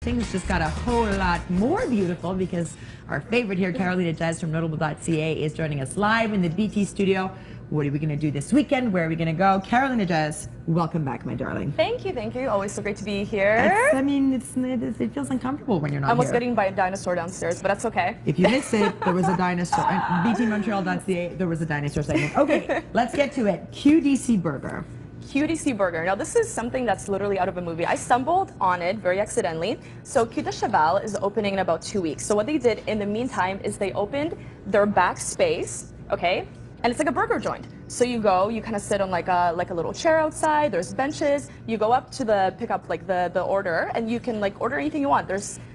things just got a whole lot more beautiful because our favorite here, Karolina Jez from Notable.ca, is joining us live in the BT studio. What are we going to do this weekend? Where are we going to go? Karolina Jez, welcome back, my darling. Thank you, thank you. Always so great to be here. It feels uncomfortable when you're not I was here. getting by a dinosaur downstairs, but that's okay. If you missed it, there was a dinosaur. BT Montreal.ca, there was a dinosaur segment. Okay, let's get to it. QDC Burger. QDC Burger. Now this is something that's literally out of a movie. I stumbled on it very accidentally. So Q de Cheval is opening in about 2 weeks. So what they did in the meantime is they opened their back space, okay? And it's like a burger joint. So you go, you kind of sit on like a little chair outside. There's benches. You go up to pick up like the order, and you can like order anything you want.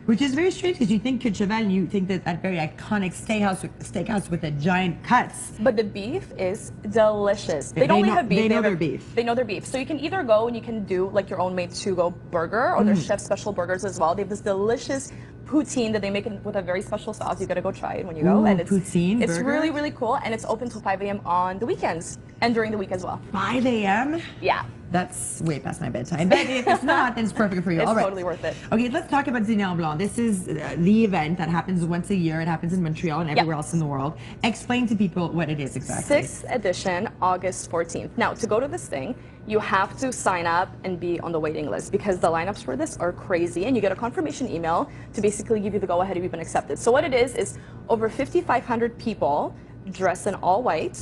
Which is very strange because you think Q de Cheval, you think that very iconic steakhouse with the giant cuts. But the beef is delicious. They don't only have beef. They know their beef. They know their beef. So you can either go and you can do like your own made to go burger, or there's chef special burgers as well. They have this delicious poutine that they make with a very special sauce. You gotta go try it when you go. Ooh, and it's poutine It's burger? really, really cool, and it's open till 5 a.m. on the weekends and during the week as well. 5 a.m.? Yeah. That's way past my bedtime. But if it's not, then it's perfect for you. It's All right. totally worth it. Okay, let's talk about Dîner Blanc. This is the event that happens once a year. It happens in Montreal and everywhere else in the world. Explain to people what it is exactly. 6th edition, August 14th. Now, to go to this thing, you have to sign up and be on the waiting list because the lineups for this are crazy, and you get a confirmation email to basically give you the go-ahead if you've been accepted. So what it is over 5,500 people dressed in all white,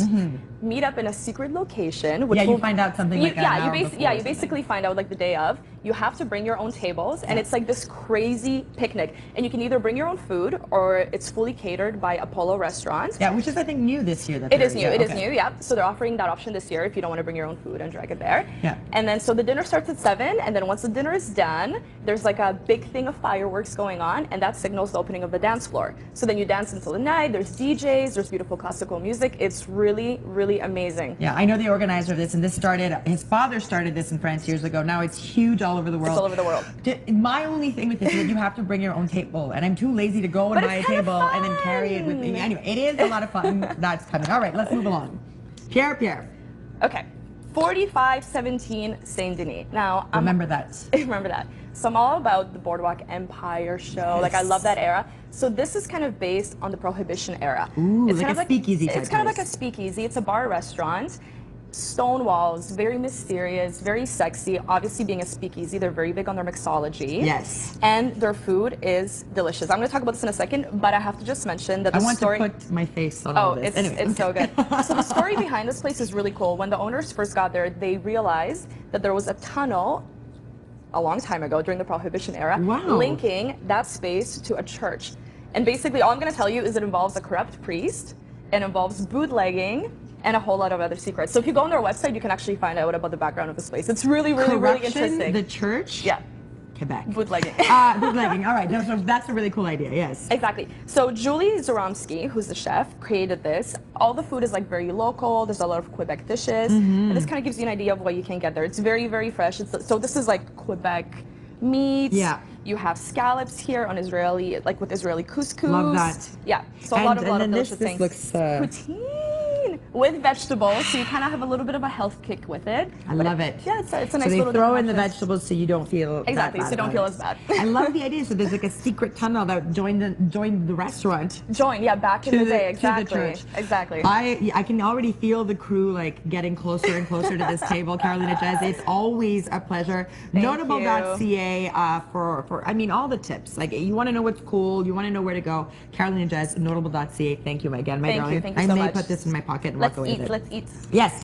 meet up in a secret location. Which you find out something like that. You basically find out like the day of. You have to bring your own tables, and it's like this crazy picnic. And you can either bring your own food, or it's fully catered by Apollo Restaurant. Yeah, which is I think new this year. It is new. It is new. Yeah. So they're offering that option this year if you don't want to bring your own food and drag it there. Yeah. And then so the dinner starts at 7, and then once the dinner is done, there's like a big thing of fireworks going on, and that signals the opening of the dance floor. So then you dance until the night. There's DJs. There's beautiful classical music. It's really, really amazing. Yeah, I know the organizer of this, and this started. His father started this in France years ago. Now it's huge all over the world. It's all over the world. My only thing with this is that you have to bring your own table, and I'm too lazy to go and buy a table and then carry it with me. Anyway, it is a lot of fun. That's coming. All right, let's move along. Pierre Pierre. Okay. 4517 Saint Denis. Now, remember that. Remember that. So I'm all about the Boardwalk Empire show. Like I love that era. So this is kind of based on the Prohibition era. Ooh, it's like kind a of speakeasy type It's kind of place. like a speakeasy. It's a bar restaurant. Stone walls, very mysterious, very sexy. Obviously, being a speakeasy, they're very big on their mixology. Yes. And their food is delicious. I'm going to talk about this in a second, but I have to just mention that the story... I want to put my face on all this. It's so good. So the story behind this place is really cool. When the owners first got there, they realized that there was a tunnel a long time ago during the Prohibition era, linking that space to a church. And basically, all I'm going to tell you is it involves a corrupt priest, it involves bootlegging, and a whole lot of other secrets. So if you go on their website, you can actually find out about the background of this place. It's really, really, really interesting. The church? Yeah. Quebec. Bootlegging. Bootlegging. All right. No, so that's a really cool idea. Yes. Exactly. So Julie Zoromsky, who's the chef, created this. All the food is like very local. There's a lot of Quebec dishes. And this kind of gives you an idea of what you can get there. It's very, very fresh. So this is like Quebec meat. Yeah. You have scallops here on Israeli, like with Israeli couscous. Love that. Yeah. So a lot of delicious this things. Looks, poutine with vegetables, so you kind of have a little bit of a health kick with it. I love it. Yeah, it's a nice so little. they throw in the vegetables so you don't feel exactly, so you don't feel as bad. I love the idea. So there's like a secret tunnel that joined the restaurant. Back in the day, exactly. To the church. Exactly. I can already feel the crew like getting closer and closer to this table. Karolina Jez, it's always a pleasure. Notable.ca for I mean all the tips. Like you want to know what's cool, you want to know where to go. Karolina Jez, Notable.ca. Thank you again, my darling. Thank you so much. I may put this in my pocket and walk away with it. Let's eat. Yes.